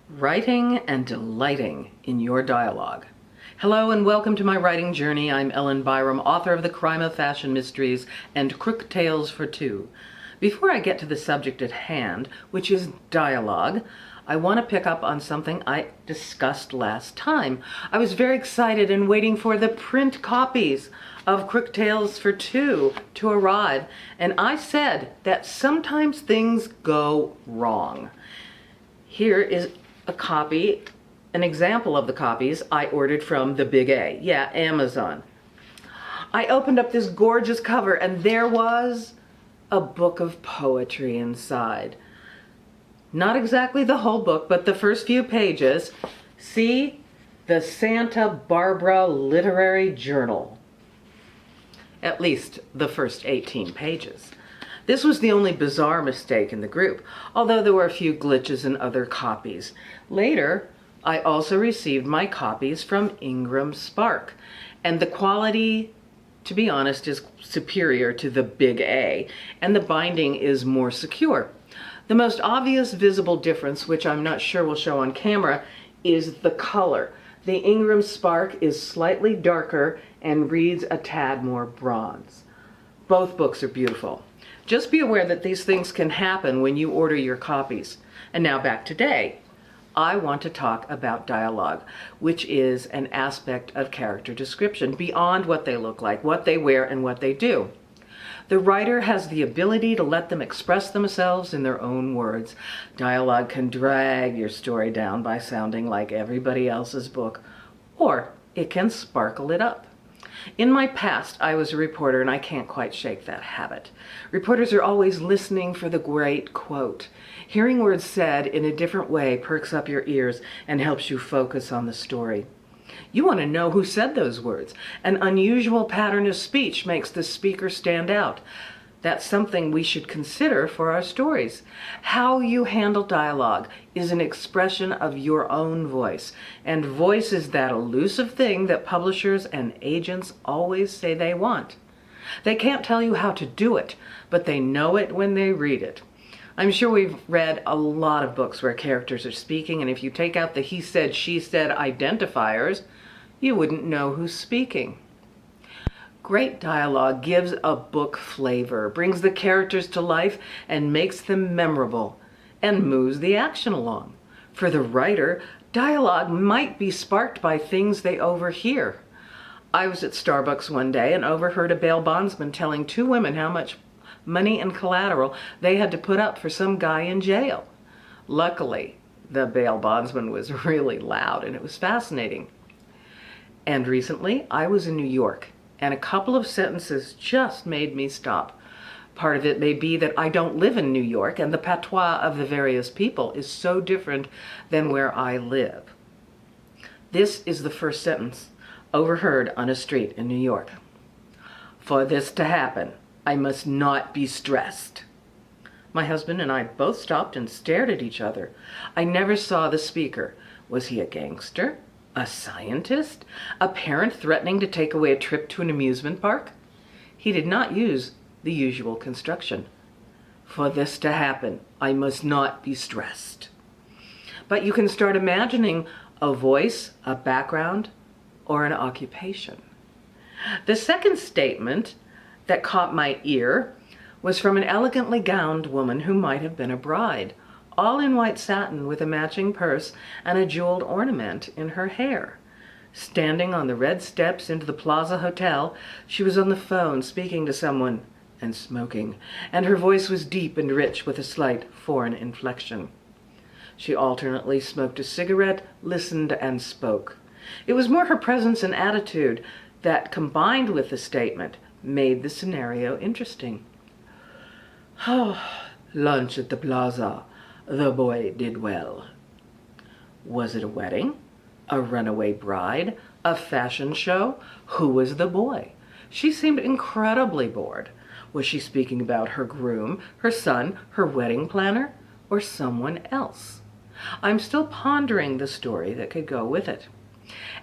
Writing and delighting in your dialogue. Hello and welcome to my writing journey. I'm Ellen Byerrum, author of The Crime of Fashion Mysteries and Crook Tales for Two. Before I get to the subject at hand, which is dialogue, I want to pick up on something I discussed last time. I was very excited and waiting for the print copies of Crook Tales for Two to arrive, and I said that sometimes things go wrong. Here is a copy, an example of the copies I ordered from the Big A. Yeah, Amazon. I opened up this gorgeous cover and there was a book of poetry inside. Not exactly the whole book, but the first few pages. See? The Santa Barbara Literary Journal. At least the first 18 pages. This was the only bizarre mistake in the group, although there were a few glitches in other copies. Later, I also received my copies from Ingram Spark, and the quality, to be honest, is superior to the Big A, and the binding is more secure. The most obvious visible difference, which I'm not sure will show on camera, is the color. The Ingram Spark is slightly darker and reads a tad more bronze. Both books are beautiful. Just be aware that these things can happen when you order your copies. And now back today, I want to talk about dialogue, which is an aspect of character description beyond what they look like, what they wear, and what they do. The writer has the ability to let them express themselves in their own words. Dialogue can drag your story down by sounding like everybody else's book, or it can sparkle it up. In my past, I was a reporter, and I can't quite shake that habit. Reporters are always listening for the great quote. Hearing words said in a different way perks up your ears and helps you focus on the story. You want to know who said those words. An unusual pattern of speech makes the speaker stand out. That's something we should consider for our stories. How you handle dialogue is an expression of your own voice, and voice is that elusive thing that publishers and agents always say they want. They can't tell you how to do it, but they know it when they read it. I'm sure we've read a lot of books where characters are speaking, and if you take out the he said, she said identifiers, you wouldn't know who's speaking. Great dialogue gives a book flavor, brings the characters to life, and makes them memorable, and moves the action along. For the writer, dialogue might be sparked by things they overhear. I was at Starbucks one day and overheard a bail bondsman telling two women how much money and collateral they had to put up for some guy in jail. Luckily, the bail bondsman was really loud, and it was fascinating. And recently, I was in New York, and a couple of sentences just made me stop. Part of it may be that I don't live in New York, and the patois of the various people is so different than where I live. This is the first sentence, overheard on a street in New York. For this to happen, I must not be stressed. My husband and I both stopped and stared at each other. I never saw the speaker. Was he a gangster? A scientist? A parent threatening to take away a trip to an amusement park? He did not use the usual construction. For this to happen, I must not be stressed. But you can start imagining a voice, a background, or an occupation. The second statement that caught my ear was from an elegantly gowned woman who might have been a bride, all in white satin with a matching purse and a jeweled ornament in her hair. Standing on the red steps into the Plaza Hotel, she was on the phone speaking to someone and smoking, and her voice was deep and rich with a slight foreign inflection. She alternately smoked a cigarette, listened, and spoke. It was more her presence and attitude that, combined with the statement, made the scenario interesting. Oh, lunch at the Plaza. The boy did well. Was it a wedding? A runaway bride? A fashion show? Who was the boy? She seemed incredibly bored. Was she speaking about her groom, her son, her wedding planner, or someone else? I'm still pondering the story that could go with it.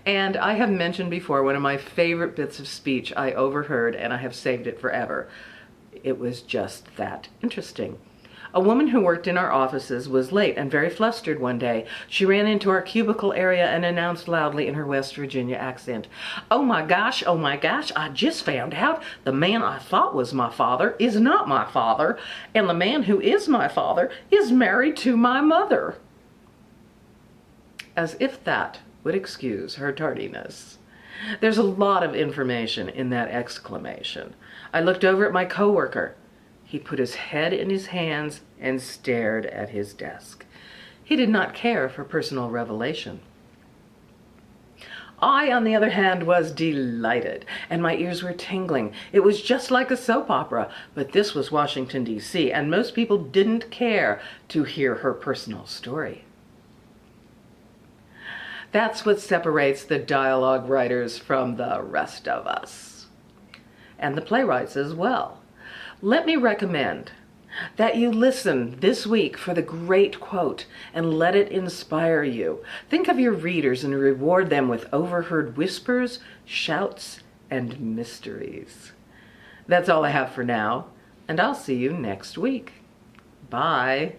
And I have mentioned before one of my favorite bits of speech I overheard, and I have saved it forever. It was just that interesting. A woman who worked in our offices was late and very flustered one day. She ran into our cubicle area and announced loudly in her West Virginia accent, oh my gosh, I just found out the man I thought was my father is not my father, and the man who is my father is married to my mother." As if that would excuse her tardiness. There's a lot of information in that exclamation. I looked over at my coworker. He put his head in his hands and stared at his desk. He did not care for personal revelation. I, on the other hand, was delighted, and my ears were tingling. It was just like a soap opera, but this was Washington, D.C., and most people didn't care to hear her personal story. That's what separates the dialogue writers from the rest of us, and the playwrights as well. Let me recommend that you listen this week for the great quote and let it inspire you. Think of your readers and reward them with overheard whispers, shouts, and mysteries. That's all I have for now, and I'll see you next week. Bye.